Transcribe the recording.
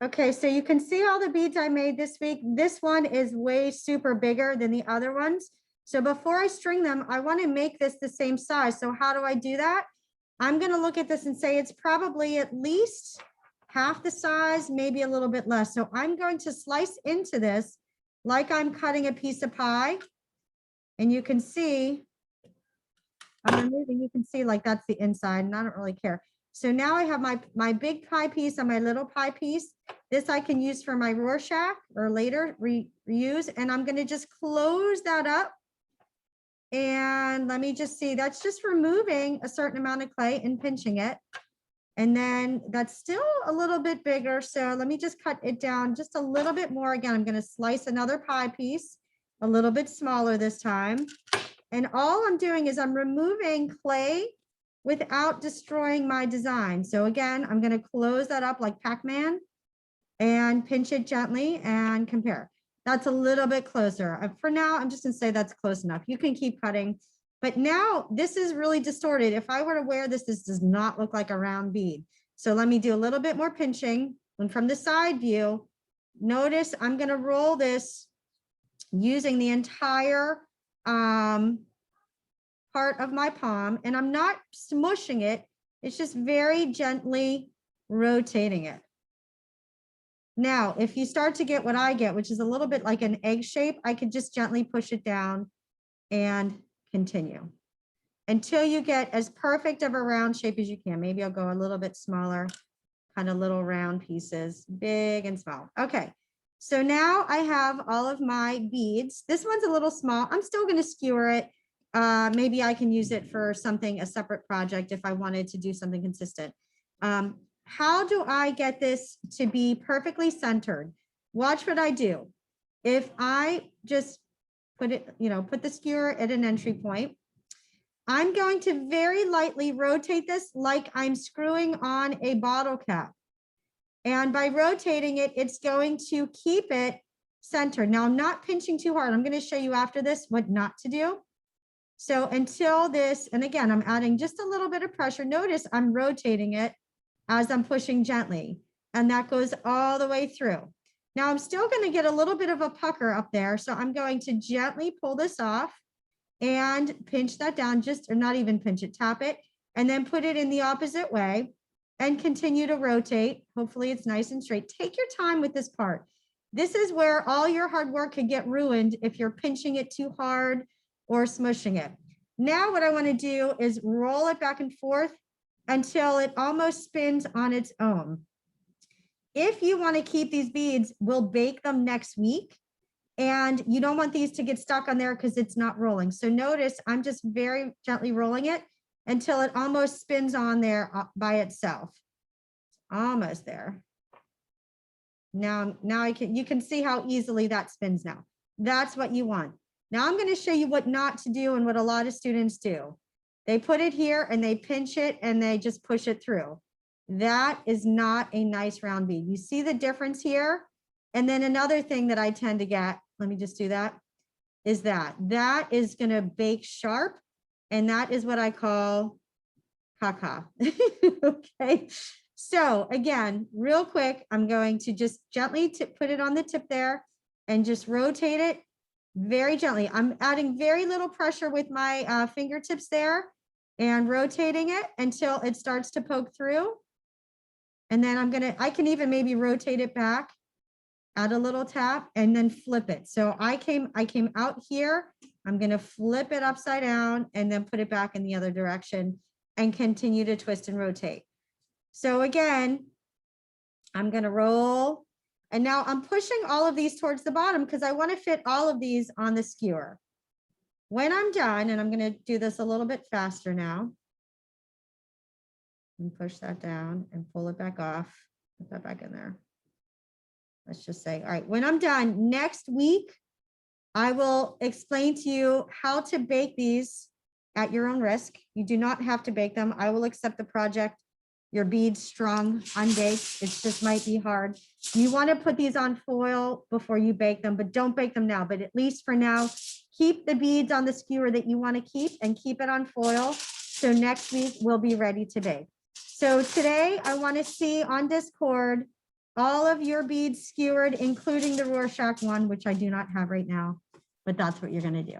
Okay, so you can see all the beads I made this week. This one is way super bigger than the other ones. So before I string them, I want to make this the same size. So how do I do that? I'm going to look at this and say it's probably at least half the size, maybe a little bit less. So I'm going to slice into this like I'm cutting a piece of pie. And you can see, I'm removing, you can see like that's the inside, and I don't really care. So now I have my big pie piece and my little pie piece. This I can use for my Rorschach or later reuse. And I'm going to just close that up. And let me just see, that's just removing a certain amount of clay and pinching it. And then that's still a little bit bigger. So let me just cut it down just a little bit more. Again, I'm going to slice another pie piece, a little bit smaller this time. And all I'm doing is I'm removing clay without destroying my design. So again, I'm going to close that up like Pac-Man and pinch it gently and compare. That's a little bit closer. For now, I'm just going to say that's close enough. You can keep cutting. But now this is really distorted. If I were to wear this, this does not look like a round bead. So let me do a little bit more pinching. And from the side view, notice I'm going to roll this using the entire part of my palm, and I'm not smushing it. It's just very gently rotating it. Now, if you start to get what I get, which is a little bit like an egg shape, I could just gently push it down and continue until you get as perfect of a round shape as you can. Maybe I'll go a little bit smaller, kind of little round pieces, big and small. Okay. So now I have all of my beads. This one's a little small. I'm still going to skewer it. Maybe I can use it for something, a separate project if I wanted to do something consistent. How do I get this to be perfectly centered? Watch what I do. If I just put it, put the skewer at an entry point, I'm going to very lightly rotate this like I'm screwing on a bottle cap. And by rotating it, it's going to keep it centered. Now I'm not pinching too hard. I'm going to show you after this what not to do. So until this, and again, I'm adding just a little bit of pressure. Notice I'm rotating it as I'm pushing gently, and that goes all the way through. Now I'm still going to get a little bit of a pucker up there. So I'm going to gently pull this off and pinch that down, or not even pinch it, tap it, and then put it in the opposite way and continue to rotate. Hopefully it's nice and straight. Take your time with this part. This is where all your hard work could get ruined if you're pinching it too hard or smushing it. Now what I want to do is roll it back and forth until it almost spins on its own. If you want to keep these beads, we'll bake them next week. And you don't want these to get stuck on there because it's not rolling. So notice I'm just very gently rolling it until it almost spins on there by itself. Almost there. Now you can see how easily that spins now. That's what you want. Now I'm going to show you what not to do and what a lot of students do. They put it here and they pinch it and they just push it through. That is not a nice round bead. You see the difference here? And then another thing that I tend to get, let me just do that, is that is going to bake sharp. And that is what I call caca. Okay. So again, real quick, I'm going to just gently put it on the tip there and just rotate it very gently. I'm adding very little pressure with my fingertips there and rotating it until it starts to poke through. And then I can even maybe rotate it back, add a little tap, and then flip it. So I came out here, I'm going to flip it upside down and then put it back in the other direction and continue to twist and rotate. So again, I'm going to roll. And now I'm pushing all of these towards the bottom because I want to fit all of these on the skewer. When I'm done, and I'm going to do this a little bit faster now, and push that down and pull it back off, put that back in there. Let's just say, all right, when I'm done next week, I will explain to you how to bake these at your own risk. You do not have to bake them. I will accept the project. Your beads strung, unbaked. It just might be hard. You want to put these on foil before you bake them, but don't bake them now. But at least for now, keep the beads on the skewer that you want to keep and keep it on foil. So next week we'll be ready to bake. So today I want to see on Discord all of your beads skewered, including the Rorschach one, which I do not have right now, but that's what you're gonna do.